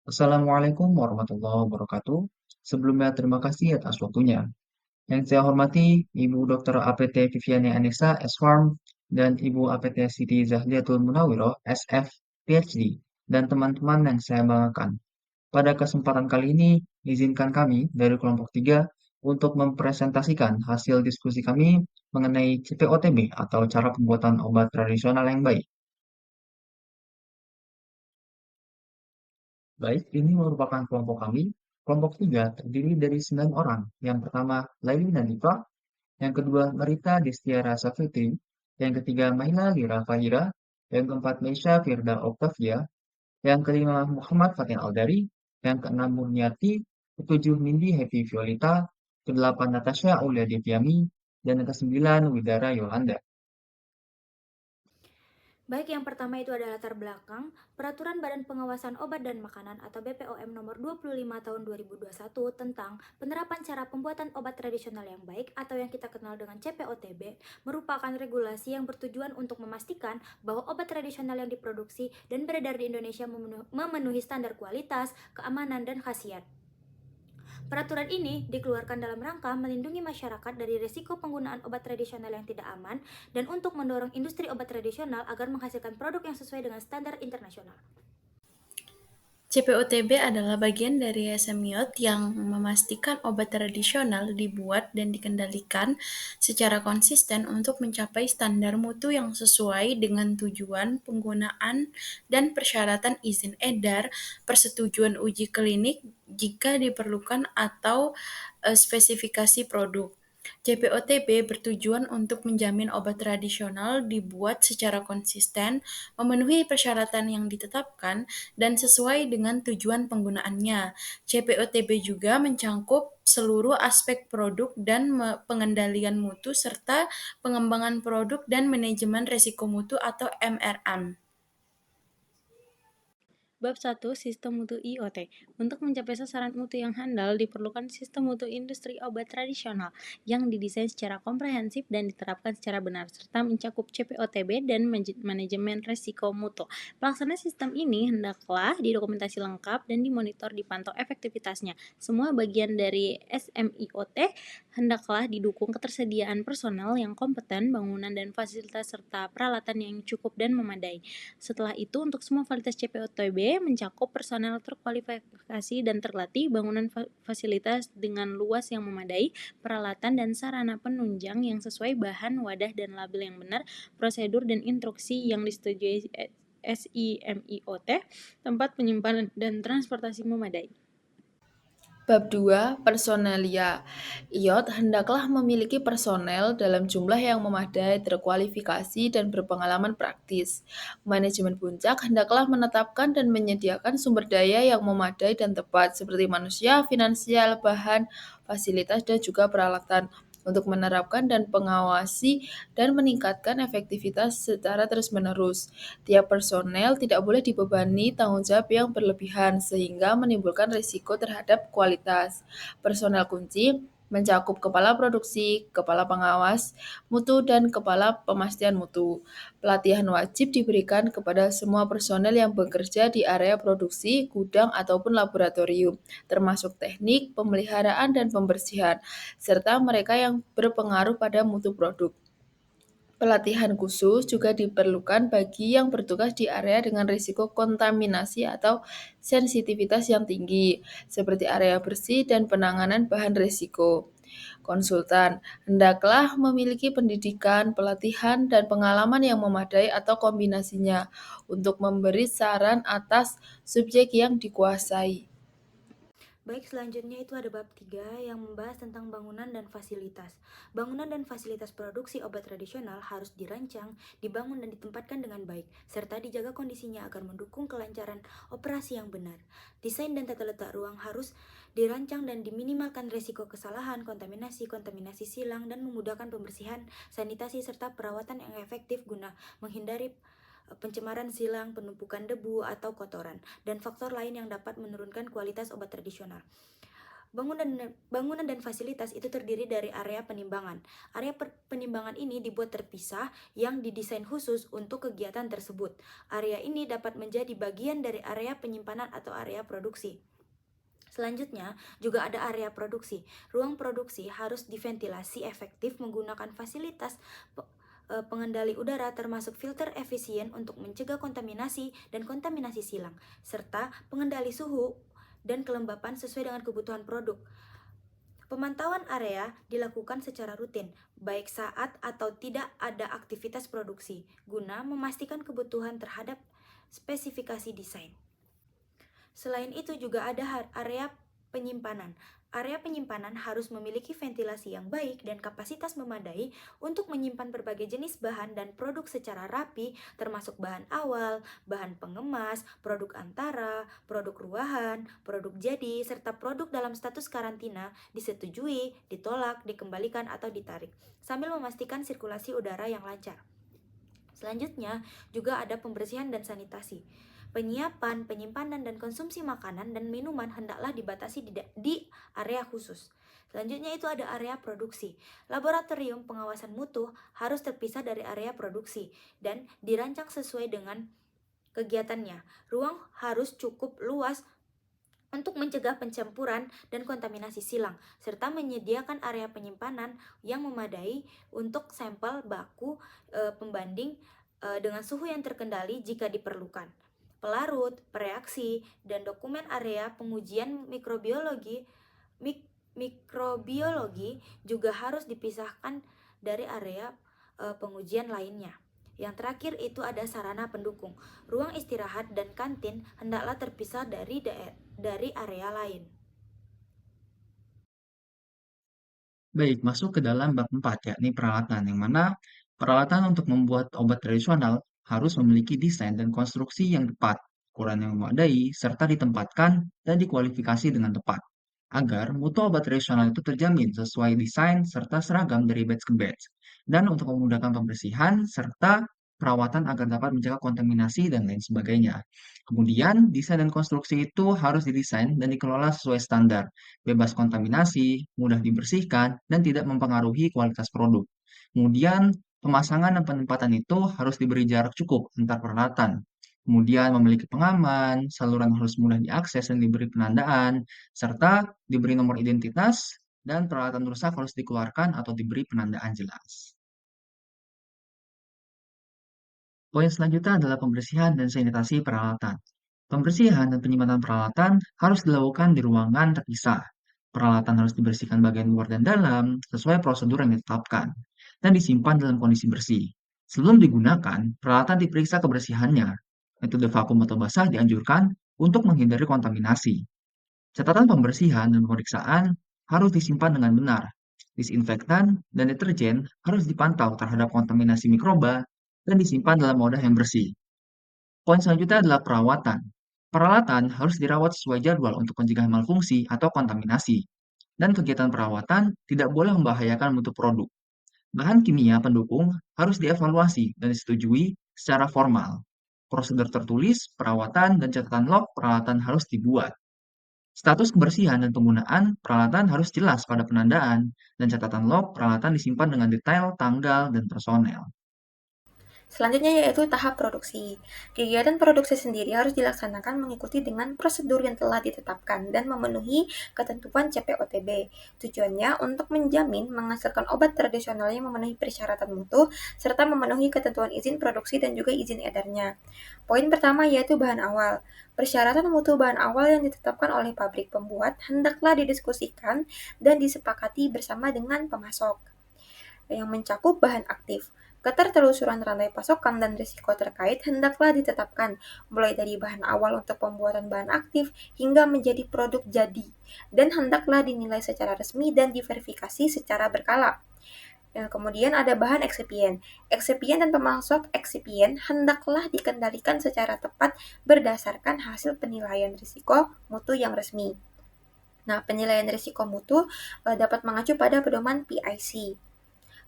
Assalamualaikum warahmatullahi wabarakatuh. Sebelumnya terima kasih atas waktunya. Yang saya hormati Ibu Dr. APT Viviane Anissa, S.Farm, dan Ibu APT Siti Zahliatul Munawiro, SF, PhD, dan teman-teman yang saya banggakan. Pada kesempatan kali ini, izinkan kami dari kelompok 3 untuk mempresentasikan hasil diskusi kami mengenai CPOTB atau cara pembuatan obat tradisional yang baik. Baik, ini merupakan kelompok kami. Kelompok 3 terdiri dari 9 orang. Yang pertama, Laili Nadifa. Yang kedua, Marita Destiara Safitri. Yang ketiga, Maila Lira Fahira. Yang keempat, Meisha Firda Octavia. Yang kelima, Muhammad Fatin Aldari. Yang keenam, Murniati. Ketujuh, Nindi Happy Violeta. Kedelapan, Natasha Aulia Deviami. Dan yang kesembilan, Widara Yolanda. Baik, yang pertama itu adalah latar belakang Peraturan Badan Pengawasan Obat dan Makanan atau BPOM nomor 25 tahun 2021 tentang penerapan cara pembuatan obat tradisional yang baik atau yang kita kenal dengan CPOTB merupakan regulasi yang bertujuan untuk memastikan bahwa obat tradisional yang diproduksi dan beredar di Indonesia memenuhi standar kualitas, keamanan, dan khasiat. Peraturan ini dikeluarkan dalam rangka melindungi masyarakat dari risiko penggunaan obat tradisional yang tidak aman dan untuk mendorong industri obat tradisional agar menghasilkan produk yang sesuai dengan standar internasional. CPOTB adalah bagian dari Semiot yang memastikan obat tradisional dibuat dan dikendalikan secara konsisten untuk mencapai standar mutu yang sesuai dengan tujuan penggunaan dan persyaratan izin edar, persetujuan uji klinik jika diperlukan atau spesifikasi produk. CPOTB bertujuan untuk menjamin obat tradisional dibuat secara konsisten, memenuhi persyaratan yang ditetapkan, dan sesuai dengan tujuan penggunaannya. CPOTB juga mencangkup seluruh aspek produk dan pengendalian mutu serta pengembangan produk dan manajemen risiko mutu atau MRM. Bab 1. Sistem mutu IoT. Untuk mencapai sasaran mutu yang handal, diperlukan sistem mutu industri obat tradisional yang didesain secara komprehensif dan diterapkan secara benar, serta mencakup CPOTB dan manajemen risiko mutu. Pelaksanaan sistem ini hendaklah didokumentasi lengkap dan dimonitor dipantau efektivitasnya. Semua bagian dari SMIOT hendaklah didukung ketersediaan personel yang kompeten, bangunan dan fasilitas, serta peralatan yang cukup dan memadai. Setelah itu, untuk semua fasilitas CPOTB mencakup personel terkualifikasi dan terlatih, bangunan fasilitas dengan luas yang memadai, peralatan dan sarana penunjang yang sesuai bahan, wadah, dan label yang benar, prosedur dan instruksi yang disetujui SIMIOT, tempat penyimpanan dan transportasi memadai. Bab 2. Personelia. IOT hendaklah memiliki personel dalam jumlah yang memadai, terkualifikasi, dan berpengalaman praktis. Manajemen puncak hendaklah menetapkan dan menyediakan sumber daya yang memadai dan tepat, seperti manusia, finansial, bahan, fasilitas, dan juga peralatan untuk menerapkan dan pengawasi dan meningkatkan efektivitas secara terus-menerus. Tiap personel tidak boleh dibebani tanggung jawab yang berlebihan sehingga menimbulkan risiko terhadap kualitas. Personel kunci mencakup kepala produksi, kepala pengawas mutu, dan kepala pemastian mutu. Pelatihan wajib diberikan kepada semua personel yang bekerja di area produksi, gudang, ataupun laboratorium, termasuk teknik, pemeliharaan, dan pembersihan, serta mereka yang berpengaruh pada mutu produk. Pelatihan khusus juga diperlukan bagi yang bertugas di area dengan risiko kontaminasi atau sensitivitas yang tinggi, seperti area bersih dan penanganan bahan risiko. Konsultan hendaklah memiliki pendidikan, pelatihan, dan pengalaman yang memadai atau kombinasinya untuk memberi saran atas subjek yang dikuasai. Baik, selanjutnya itu ada bab 3 yang membahas tentang bangunan dan fasilitas. Bangunan dan fasilitas produksi obat tradisional harus dirancang, dibangun dan ditempatkan dengan baik, serta dijaga kondisinya agar mendukung kelancaran operasi yang benar. Desain dan tata letak ruang harus dirancang dan diminimalkan risiko kesalahan, kontaminasi silang, dan memudahkan pembersihan, sanitasi, serta perawatan yang efektif guna menghindari pencemaran silang, penumpukan debu atau kotoran, dan faktor lain yang dapat menurunkan kualitas obat tradisional. Bangunan dan fasilitas itu terdiri dari area penimbangan. Area penimbangan ini dibuat terpisah yang didesain khusus untuk kegiatan tersebut. Area ini dapat menjadi bagian dari area penyimpanan atau area produksi. Selanjutnya, juga ada area produksi. Ruang produksi harus diventilasi efektif menggunakan fasilitas pengendali udara termasuk filter efisien untuk mencegah kontaminasi dan kontaminasi silang, serta pengendali suhu dan kelembapan sesuai dengan kebutuhan produk. Pemantauan area dilakukan secara rutin, baik saat atau tidak ada aktivitas produksi, guna memastikan kebutuhan terhadap spesifikasi desain. Selain itu juga ada area penyimpanan. Area penyimpanan harus memiliki ventilasi yang baik dan kapasitas memadai untuk menyimpan berbagai jenis bahan dan produk secara rapi, termasuk bahan awal, bahan pengemas, produk antara, produk ruahan, produk jadi, serta produk dalam status karantina disetujui, ditolak, dikembalikan, atau ditarik, sambil memastikan sirkulasi udara yang lancar. Selanjutnya, juga ada pembersihan dan sanitasi. Penyiapan, penyimpanan, dan konsumsi makanan dan minuman hendaklah dibatasi di area khusus. Selanjutnya itu ada area produksi. Laboratorium pengawasan mutu harus terpisah dari area produksi dan dirancang sesuai dengan kegiatannya. Ruang harus cukup luas untuk mencegah pencampuran dan kontaminasi silang, serta menyediakan area penyimpanan yang memadai untuk sampel baku pembanding dengan suhu yang terkendali jika diperlukan. Pelarut, pereaksi, dan dokumen area pengujian mikrobiologi juga harus dipisahkan dari area pengujian lainnya. Yang terakhir itu ada sarana pendukung. Ruang istirahat dan kantin hendaklah terpisah dari area lain. Baik, masuk ke dalam bab 4, yakni peralatan, yang mana peralatan untuk membuat obat tradisional harus memiliki desain dan konstruksi yang tepat, ukuran yang memadai, serta ditempatkan dan dikualifikasi dengan tepat, agar mutu obat tradisional itu terjamin sesuai desain serta seragam dari batch ke batch, dan untuk memudahkan pembersihan serta perawatan agar dapat mencegah kontaminasi dan lain sebagainya. Kemudian, desain dan konstruksi itu harus didesain dan dikelola sesuai standar, bebas kontaminasi, mudah dibersihkan, dan tidak mempengaruhi kualitas produk. Kemudian, pemasangan dan penempatan itu harus diberi jarak cukup antar peralatan. Kemudian memiliki pengaman, saluran harus mudah diakses dan diberi penandaan, serta diberi nomor identitas, dan peralatan rusak harus dikeluarkan atau diberi penandaan jelas. Poin selanjutnya adalah pembersihan dan sanitasi peralatan. Pembersihan dan penyimpanan peralatan harus dilakukan di ruangan terpisah. Peralatan harus dibersihkan bagian luar dan dalam sesuai prosedur yang ditetapkan dan disimpan dalam kondisi bersih. Sebelum digunakan, peralatan diperiksa kebersihannya. Metode vakum atau basah dianjurkan untuk menghindari kontaminasi. Catatan pembersihan dan pemeriksaan harus disimpan dengan benar. Disinfektan dan deterjen harus dipantau terhadap kontaminasi mikroba dan disimpan dalam wadah yang bersih. Poin selanjutnya adalah perawatan. Peralatan harus dirawat sesuai jadwal untuk pencegahan malfungsi atau kontaminasi. Dan kegiatan perawatan tidak boleh membahayakan mutu produk. Bahan kimia pendukung harus dievaluasi dan disetujui secara formal. Prosedur tertulis, perawatan, dan catatan log peralatan harus dibuat. Status kebersihan dan penggunaan peralatan harus jelas pada penandaan, dan catatan log peralatan disimpan dengan detail tanggal dan personel. Selanjutnya yaitu tahap produksi. Kegiatan produksi sendiri harus dilaksanakan mengikuti dengan prosedur yang telah ditetapkan dan memenuhi ketentuan CPOTB. Tujuannya untuk menjamin menghasilkan obat tradisional yang memenuhi persyaratan mutu serta memenuhi ketentuan izin produksi dan juga izin edarnya. Poin pertama yaitu bahan awal. Persyaratan mutu bahan awal yang ditetapkan oleh pabrik pembuat hendaklah didiskusikan dan disepakati bersama dengan pemasok yang mencakup bahan aktif. Ketertelusuran rantai pasokan dan risiko terkait hendaklah ditetapkan, mulai dari bahan awal untuk pembuatan bahan aktif hingga menjadi produk jadi, dan hendaklah dinilai secara resmi dan diverifikasi secara berkala. Kemudian ada bahan eksipien. Eksipien dan pemasok eksipien hendaklah dikendalikan secara tepat berdasarkan hasil penilaian risiko mutu yang resmi. Nah, penilaian risiko mutu dapat mengacu pada pedoman PIC.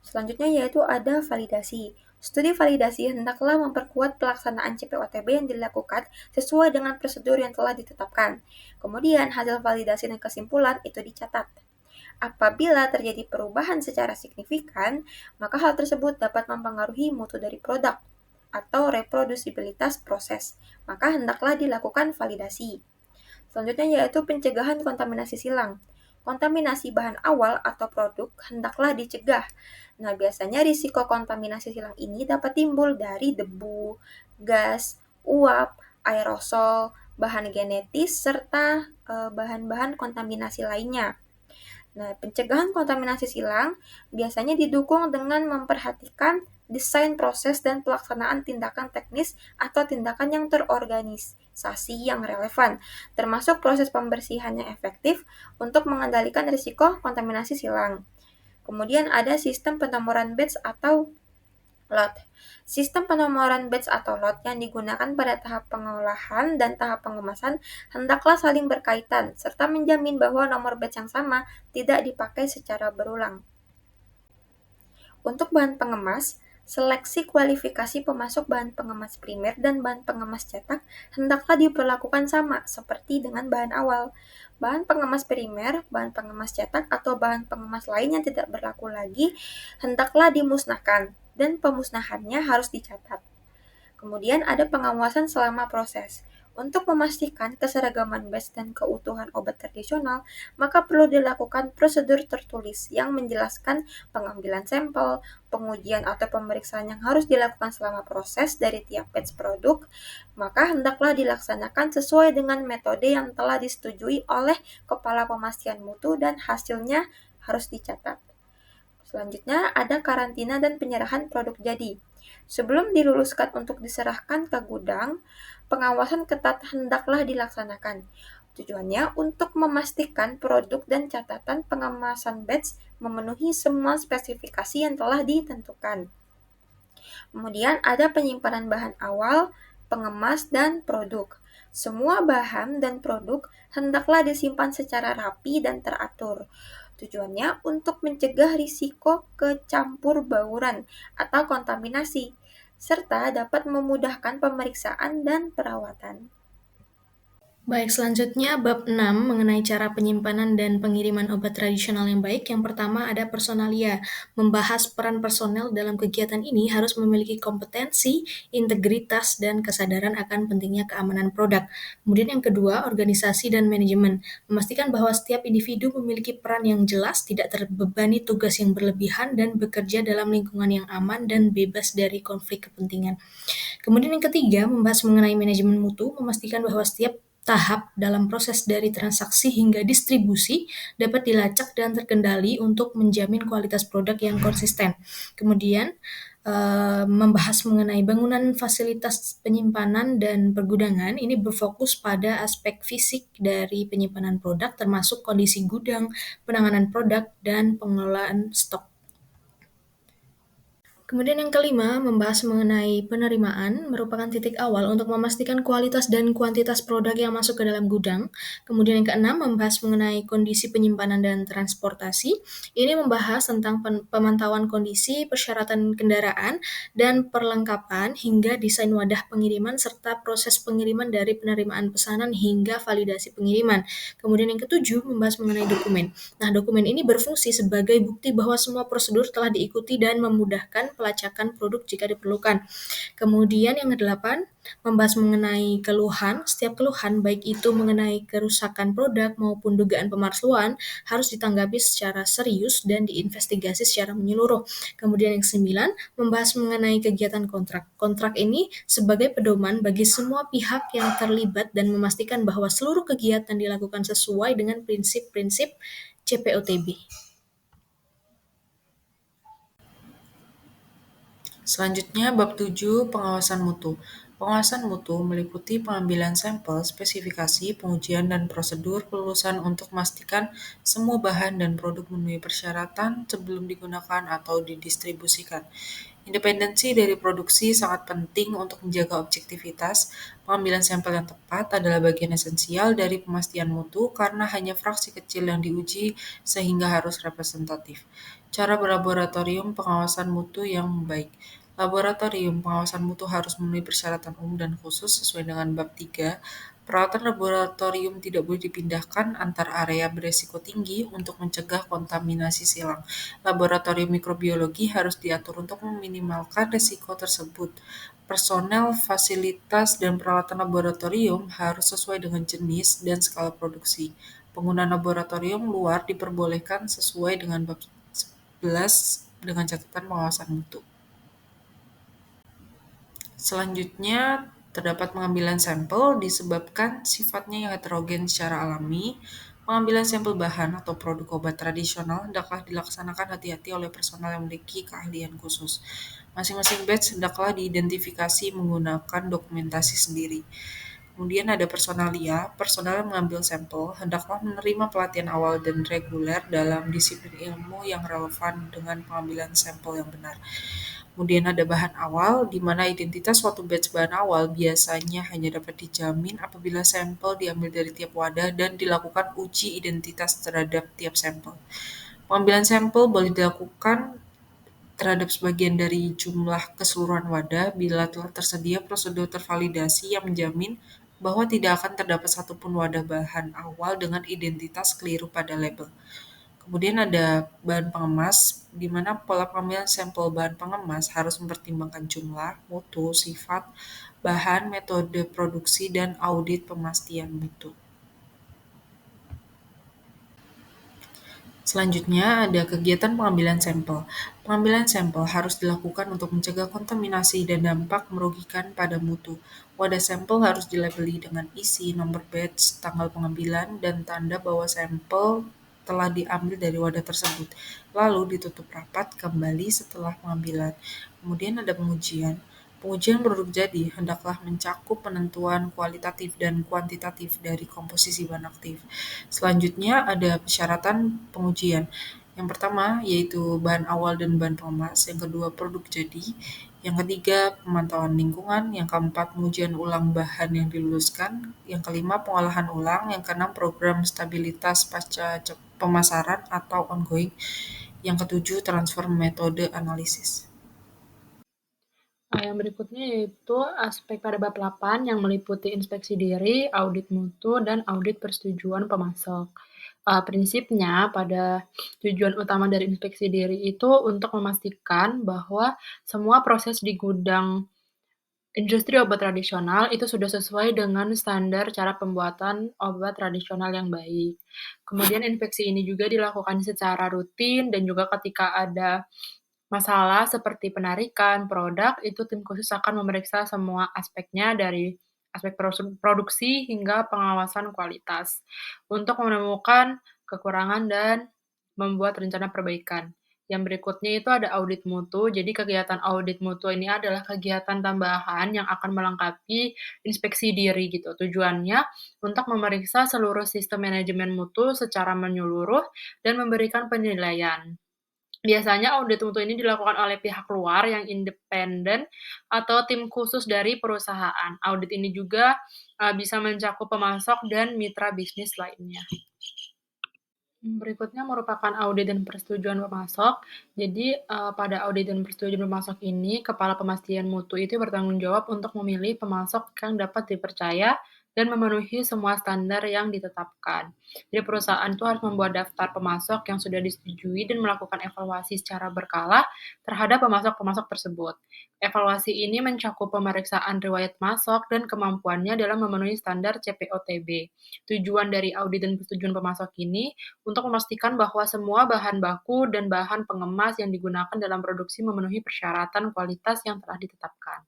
Selanjutnya yaitu ada validasi. Studi validasi hendaklah memperkuat pelaksanaan CPOTB yang dilakukan sesuai dengan prosedur yang telah ditetapkan. Kemudian, hasil validasi dan kesimpulan itu dicatat. Apabila terjadi perubahan secara signifikan, maka hal tersebut dapat mempengaruhi mutu dari produk atau reprodusibilitas proses, maka hendaklah dilakukan validasi. Selanjutnya yaitu pencegahan kontaminasi silang. Kontaminasi bahan awal atau produk hendaklah dicegah. Nah, biasanya risiko kontaminasi silang ini dapat timbul dari debu, gas, uap, aerosol, bahan genetis, serta bahan-bahan kontaminasi lainnya. Nah, pencegahan kontaminasi silang biasanya didukung dengan memperhatikan desain proses dan pelaksanaan tindakan teknis atau tindakan yang terorganisasi yang relevan, termasuk proses pembersihan yang efektif untuk mengendalikan risiko kontaminasi silang. Kemudian ada sistem penomoran batch atau lot. Sistem penomoran batch atau lot yang digunakan pada tahap pengolahan dan tahap pengemasan hendaklah saling berkaitan, serta menjamin bahwa nomor batch yang sama tidak dipakai secara berulang. Untuk bahan pengemas, seleksi kualifikasi pemasok bahan pengemas primer dan bahan pengemas cetak hendaklah diperlakukan sama seperti dengan bahan awal. Bahan pengemas primer, bahan pengemas cetak, atau bahan pengemas lain yang tidak berlaku lagi hendaklah dimusnahkan dan pemusnahannya harus dicatat. Kemudian ada pengawasan selama proses. Untuk memastikan keseragaman batch dan keutuhan obat tradisional, maka perlu dilakukan prosedur tertulis yang menjelaskan pengambilan sampel, pengujian atau pemeriksaan yang harus dilakukan selama proses dari tiap batch produk, maka hendaklah dilaksanakan sesuai dengan metode yang telah disetujui oleh Kepala Pemastian Mutu dan hasilnya harus dicatat. Selanjutnya ada karantina dan penyerahan produk jadi. Sebelum diluluskan untuk diserahkan ke gudang, pengawasan ketat hendaklah dilaksanakan. Tujuannya untuk memastikan produk dan catatan pengemasan batch memenuhi semua spesifikasi yang telah ditentukan. Kemudian ada penyimpanan bahan awal, pengemas, dan produk. Semua bahan dan produk hendaklah disimpan secara rapi dan teratur. Tujuannya untuk mencegah risiko kecampur bauran atau kontaminasi, serta dapat memudahkan pemeriksaan dan perawatan. Baik, selanjutnya bab 6 mengenai cara penyimpanan dan pengiriman obat tradisional yang baik. Yang pertama ada personalia, membahas peran personel dalam kegiatan ini harus memiliki kompetensi, integritas, dan kesadaran akan pentingnya keamanan produk. Kemudian yang kedua, organisasi dan manajemen, memastikan bahwa setiap individu memiliki peran yang jelas, tidak terbebani tugas yang berlebihan, dan bekerja dalam lingkungan yang aman dan bebas dari konflik kepentingan. Kemudian yang ketiga, membahas mengenai manajemen mutu, memastikan bahwa setiap tahap dalam proses dari transaksi hingga distribusi dapat dilacak dan terkendali untuk menjamin kualitas produk yang konsisten. Kemudian, membahas mengenai bangunan fasilitas penyimpanan dan pergudangan, ini berfokus pada aspek fisik dari penyimpanan produk termasuk kondisi gudang, penanganan produk, dan pengelolaan stok. Kemudian yang kelima, membahas mengenai penerimaan merupakan titik awal untuk memastikan kualitas dan kuantitas produk yang masuk ke dalam gudang. Kemudian yang keenam, membahas mengenai kondisi penyimpanan dan transportasi. Ini membahas tentang pemantauan kondisi, persyaratan kendaraan, dan perlengkapan hingga desain wadah pengiriman serta proses pengiriman dari penerimaan pesanan hingga validasi pengiriman. Kemudian yang ketujuh, membahas mengenai dokumen. Nah, dokumen ini berfungsi sebagai bukti bahwa semua prosedur telah diikuti dan memudahkan pelacakan produk jika diperlukan. Kemudian yang kedelapan, membahas mengenai keluhan. Setiap keluhan, baik itu mengenai kerusakan produk maupun dugaan pemalsuan, harus ditanggapi secara serius dan diinvestigasi secara menyeluruh. Kemudian yang kesembilan, membahas mengenai kegiatan kontrak. Kontrak ini sebagai pedoman bagi semua pihak yang terlibat dan memastikan bahwa seluruh kegiatan dilakukan sesuai dengan prinsip-prinsip CPOTB. Selanjutnya, bab 7, pengawasan mutu. Pengawasan mutu meliputi pengambilan sampel, spesifikasi, pengujian, dan prosedur kelulusan untuk memastikan semua bahan dan produk memenuhi persyaratan sebelum digunakan atau didistribusikan. Independensi dari produksi sangat penting untuk menjaga objektivitas. Pengambilan sampel yang tepat adalah bagian esensial dari pemastian mutu karena hanya fraksi kecil yang diuji sehingga harus representatif. Cara berlaboratorium pengawasan mutu yang baik. Laboratorium pengawasan mutu harus memenuhi persyaratan umum dan khusus sesuai dengan bab 3. Peralatan laboratorium tidak boleh dipindahkan antar area beresiko tinggi untuk mencegah kontaminasi silang. Laboratorium mikrobiologi harus diatur untuk meminimalkan risiko tersebut. Personel, fasilitas, dan peralatan laboratorium harus sesuai dengan jenis dan skala produksi. Penggunaan laboratorium luar diperbolehkan sesuai dengan bab 11 dengan catatan pengawasan mutu. Selanjutnya, terdapat pengambilan sampel disebabkan sifatnya yang heterogen secara alami. Pengambilan sampel bahan atau produk obat tradisional hendaklah dilaksanakan hati-hati oleh personel yang memiliki keahlian khusus. Masing-masing batch hendaklah diidentifikasi menggunakan dokumentasi sendiri. Kemudian ada personalia. Personel yang mengambil sampel hendaklah menerima pelatihan awal dan reguler dalam disiplin ilmu yang relevan dengan pengambilan sampel yang benar. Kemudian ada bahan awal, di mana identitas suatu batch bahan awal biasanya hanya dapat dijamin apabila sampel diambil dari tiap wadah dan dilakukan uji identitas terhadap tiap sampel. Pengambilan sampel boleh dilakukan terhadap sebagian dari jumlah keseluruhan wadah bila telah tersedia prosedur tervalidasi yang menjamin bahwa tidak akan terdapat satupun wadah bahan awal dengan identitas keliru pada label. Kemudian ada bahan pengemas, di mana pola pengambilan sampel bahan pengemas harus mempertimbangkan jumlah, mutu, sifat, bahan, metode produksi, dan audit pemastian mutu. Selanjutnya ada kegiatan pengambilan sampel. Pengambilan sampel harus dilakukan untuk mencegah kontaminasi dan dampak merugikan pada mutu. Wadah sampel harus dilabeli dengan isi, nomor batch, tanggal pengambilan, dan tanda bahwa sampel telah diambil dari wadah tersebut, lalu ditutup rapat kembali setelah pengambilan. Kemudian ada pengujian. Pengujian produk jadi hendaklah mencakup penentuan kualitatif dan kuantitatif dari komposisi bahan aktif. Selanjutnya ada persyaratan pengujian. Yang pertama yaitu bahan awal dan bahan pengemas, yang kedua produk jadi, yang ketiga pemantauan lingkungan, yang keempat pengujian ulang bahan yang diluluskan, yang kelima pengolahan ulang, yang keenam program stabilitas pasca pemasaran atau ongoing, yang ketujuh transfer metode analisis. Yang berikutnya yaitu aspek pada bab 8 yang meliputi inspeksi diri, audit mutu, dan audit persetujuan pemasok. Prinsipnya pada tujuan utama dari inspeksi diri itu untuk memastikan bahwa semua proses di gudang industri obat tradisional itu sudah sesuai dengan standar cara pembuatan obat tradisional yang baik. Kemudian inspeksi ini juga dilakukan secara rutin dan juga ketika ada masalah seperti penarikan produk, itu tim khusus akan memeriksa semua aspeknya dari aspek produksi hingga pengawasan kualitas untuk menemukan kekurangan dan membuat rencana perbaikan. Yang berikutnya itu ada audit mutu. Jadi kegiatan audit mutu ini adalah kegiatan tambahan yang akan melengkapi inspeksi diri gitu. Tujuannya untuk memeriksa seluruh sistem manajemen mutu secara menyeluruh dan memberikan penilaian. Biasanya audit mutu ini dilakukan oleh pihak luar yang independen atau tim khusus dari perusahaan. Audit ini juga bisa mencakup pemasok dan mitra bisnis lainnya. Berikutnya merupakan audit dan persetujuan pemasok. Jadi, pada audit dan persetujuan pemasok ini, kepala pemastian mutu itu bertanggung jawab untuk memilih pemasok yang dapat dipercaya dan memenuhi semua standar yang ditetapkan. Jadi perusahaan itu harus membuat daftar pemasok yang sudah disetujui dan melakukan evaluasi secara berkala terhadap pemasok-pemasok tersebut. Evaluasi ini mencakup pemeriksaan riwayat masok dan kemampuannya dalam memenuhi standar CPOTB. Tujuan dari audit dan persetujuan pemasok ini untuk memastikan bahwa semua bahan baku dan bahan pengemas yang digunakan dalam produksi memenuhi persyaratan kualitas yang telah ditetapkan.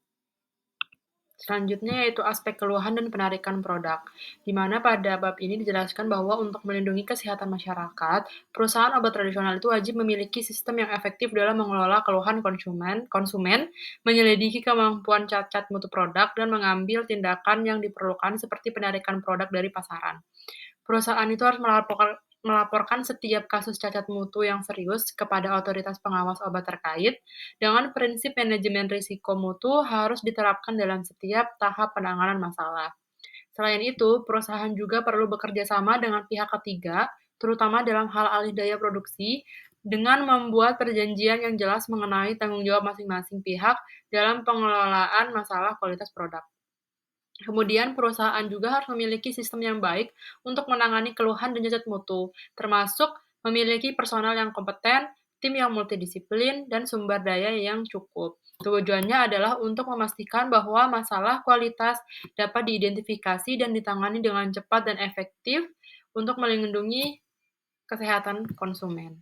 Selanjutnya yaitu aspek keluhan dan penarikan produk, di mana pada bab ini dijelaskan bahwa untuk melindungi kesehatan masyarakat, perusahaan obat tradisional itu wajib memiliki sistem yang efektif dalam mengelola keluhan konsumen, menyelidiki kemampuan cacat mutu produk, dan mengambil tindakan yang diperlukan seperti penarikan produk dari pasaran. Perusahaan itu harus melaporkan setiap kasus cacat mutu yang serius kepada otoritas pengawas obat terkait, dengan prinsip manajemen risiko mutu harus diterapkan dalam setiap tahap penanganan masalah. Selain itu, perusahaan juga perlu bekerja sama dengan pihak ketiga, terutama dalam hal alih daya produksi, dengan membuat perjanjian yang jelas mengenai tanggung jawab masing-masing pihak dalam pengelolaan masalah kualitas produk. Kemudian perusahaan juga harus memiliki sistem yang baik untuk menangani keluhan dan cacat mutu, termasuk memiliki personal yang kompeten, tim yang multidisiplin, dan sumber daya yang cukup. Tujuannya adalah untuk memastikan bahwa masalah kualitas dapat diidentifikasi dan ditangani dengan cepat dan efektif untuk melindungi kesehatan konsumen.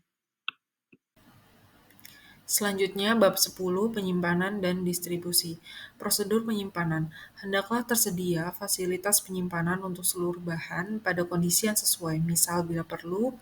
Selanjutnya, bab 10, penyimpanan dan distribusi. Prosedur penyimpanan. Hendaklah tersedia fasilitas penyimpanan untuk seluruh bahan pada kondisi yang sesuai, misal bila perlu,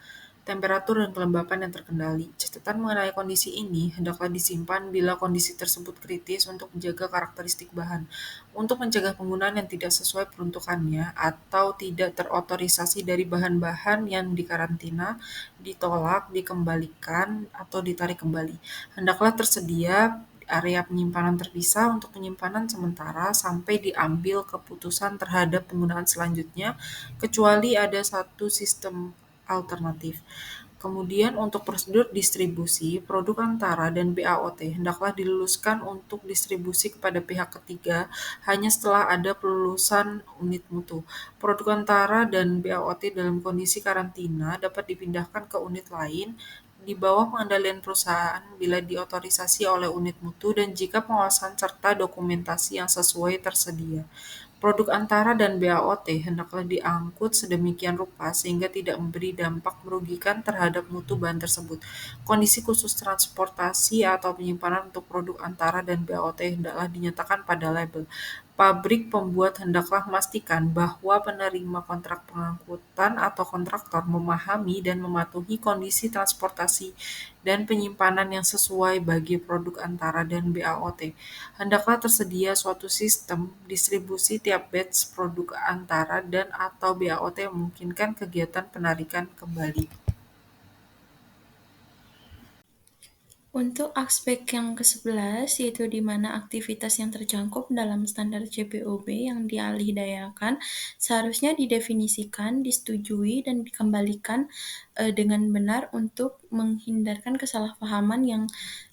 temperatur dan kelembapan yang terkendali. Catatan mengenai kondisi ini hendaklah disimpan bila kondisi tersebut kritis untuk menjaga karakteristik bahan, untuk mencegah penggunaan yang tidak sesuai peruntukannya atau tidak terotorisasi dari bahan-bahan yang dikarantina, ditolak, dikembalikan, atau ditarik kembali. Hendaklah tersedia area penyimpanan terpisah untuk penyimpanan sementara sampai diambil keputusan terhadap penggunaan selanjutnya, kecuali ada satu sistem alternatif. Kemudian untuk prosedur distribusi, produk antara dan BAOT hendaklah diluluskan untuk distribusi kepada pihak ketiga hanya setelah ada pelulusan unit mutu. Produk antara dan BAOT dalam kondisi karantina dapat dipindahkan ke unit lain di bawah pengendalian perusahaan bila diotorisasi oleh unit mutu dan jika pengawasan serta dokumentasi yang sesuai tersedia. Produk antara dan BAOT hendaklah diangkut sedemikian rupa sehingga tidak memberi dampak merugikan terhadap mutu bahan tersebut. Kondisi khusus transportasi atau penyimpanan untuk produk antara dan BAOT hendaklah dinyatakan pada label. Pabrik pembuat hendaklah memastikan bahwa penerima kontrak pengangkutan atau kontraktor memahami dan mematuhi kondisi transportasi dan penyimpanan yang sesuai bagi produk antara dan BAOT. Hendaklah tersedia suatu sistem distribusi tiap batch produk antara dan atau BAOT yang memungkinkan kegiatan penarikan kembali. Untuk aspek yang ke-11, yaitu di mana aktivitas yang tercakup dalam standar JPOB yang dialihdayakan seharusnya didefinisikan, disetujui, dan dikembalikan dengan benar untuk menghindarkan kesalahpahaman yang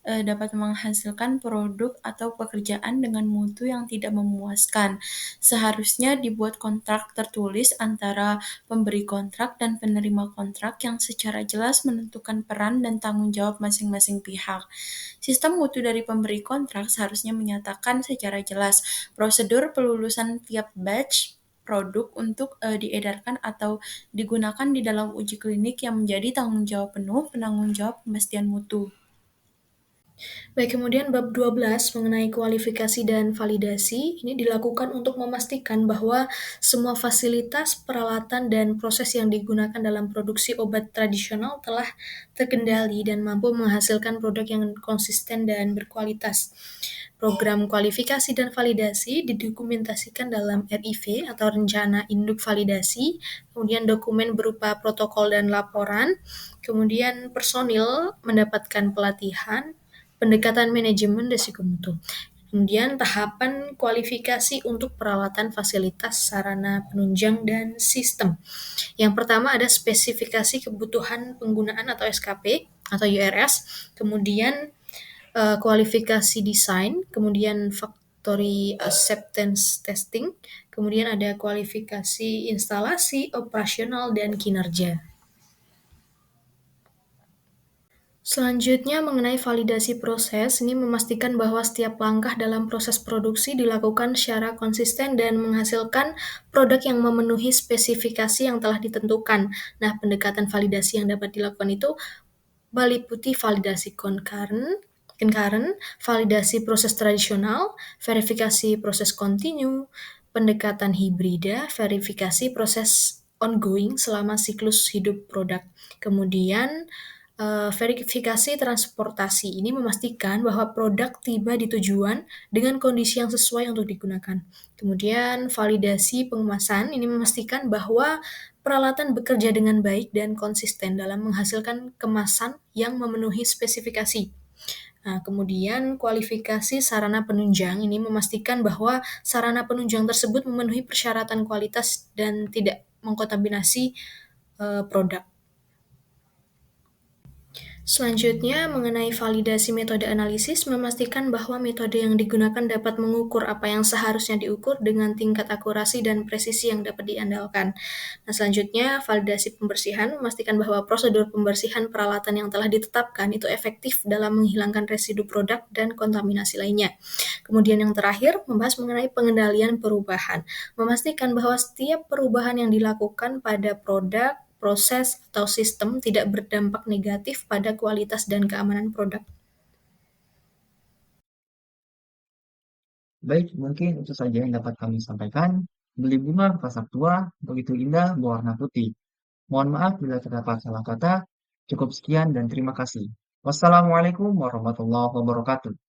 dapat menghasilkan produk atau pekerjaan dengan mutu yang tidak memuaskan. Seharusnya dibuat kontrak tertulis antara pemberi kontrak dan penerima kontrak yang secara jelas menentukan peran dan tanggung jawab masing-masing pihak. Sistem mutu dari pemberi kontrak seharusnya menyatakan secara jelas prosedur pelulusan tiap batch produk untuk diedarkan atau digunakan di dalam uji klinik yang menjadi tanggung jawab penuh penanggung jawab pemastian mutu. Baik, kemudian bab 12 mengenai kualifikasi dan validasi, ini dilakukan untuk memastikan bahwa semua fasilitas, peralatan, dan proses yang digunakan dalam produksi obat tradisional telah terkendali dan mampu menghasilkan produk yang konsisten dan berkualitas. Program kualifikasi dan validasi didokumentasikan dalam RIV atau Rencana Induk Validasi, kemudian dokumen berupa protokol dan laporan, kemudian personil mendapatkan pelatihan, pendekatan manajemen risiko mutu. Kemudian tahapan kualifikasi untuk peralatan, fasilitas, sarana penunjang, dan sistem. Yang pertama ada spesifikasi kebutuhan penggunaan atau SKP atau URS, kemudian kualifikasi desain, kemudian factory acceptance testing, kemudian ada kualifikasi instalasi, operasional, dan kinerja. Selanjutnya mengenai validasi proses, ini memastikan bahwa setiap langkah dalam proses produksi dilakukan secara konsisten dan menghasilkan produk yang memenuhi spesifikasi yang telah ditentukan. Nah, pendekatan validasi yang dapat dilakukan itu meliputi validasi concurrent, validasi proses tradisional, verifikasi proses kontinu, pendekatan hibrida, verifikasi proses ongoing selama siklus hidup produk. Kemudian verifikasi transportasi ini memastikan bahwa produk tiba di tujuan dengan kondisi yang sesuai untuk digunakan. Kemudian validasi pengemasan ini memastikan bahwa peralatan bekerja dengan baik dan konsisten dalam menghasilkan kemasan yang memenuhi spesifikasi. Nah, kemudian kualifikasi sarana penunjang ini memastikan bahwa sarana penunjang tersebut memenuhi persyaratan kualitas dan tidak mengkontaminasi produk. Selanjutnya, mengenai validasi metode analisis, memastikan bahwa metode yang digunakan dapat mengukur apa yang seharusnya diukur dengan tingkat akurasi dan presisi yang dapat diandalkan. Nah, selanjutnya, validasi pembersihan, memastikan bahwa prosedur pembersihan peralatan yang telah ditetapkan itu efektif dalam menghilangkan residu produk dan kontaminasi lainnya. Kemudian yang terakhir, membahas mengenai pengendalian perubahan, memastikan bahwa setiap perubahan yang dilakukan pada produk, proses, atau sistem tidak berdampak negatif pada kualitas dan keamanan produk. Baik, mungkin itu saja yang dapat kami sampaikan. Beli bunga pasak tua, begitu indah berwarna putih. Mohon maaf bila terdapat salah kata. Cukup sekian dan terima kasih. Wassalamualaikum warahmatullahi wabarakatuh.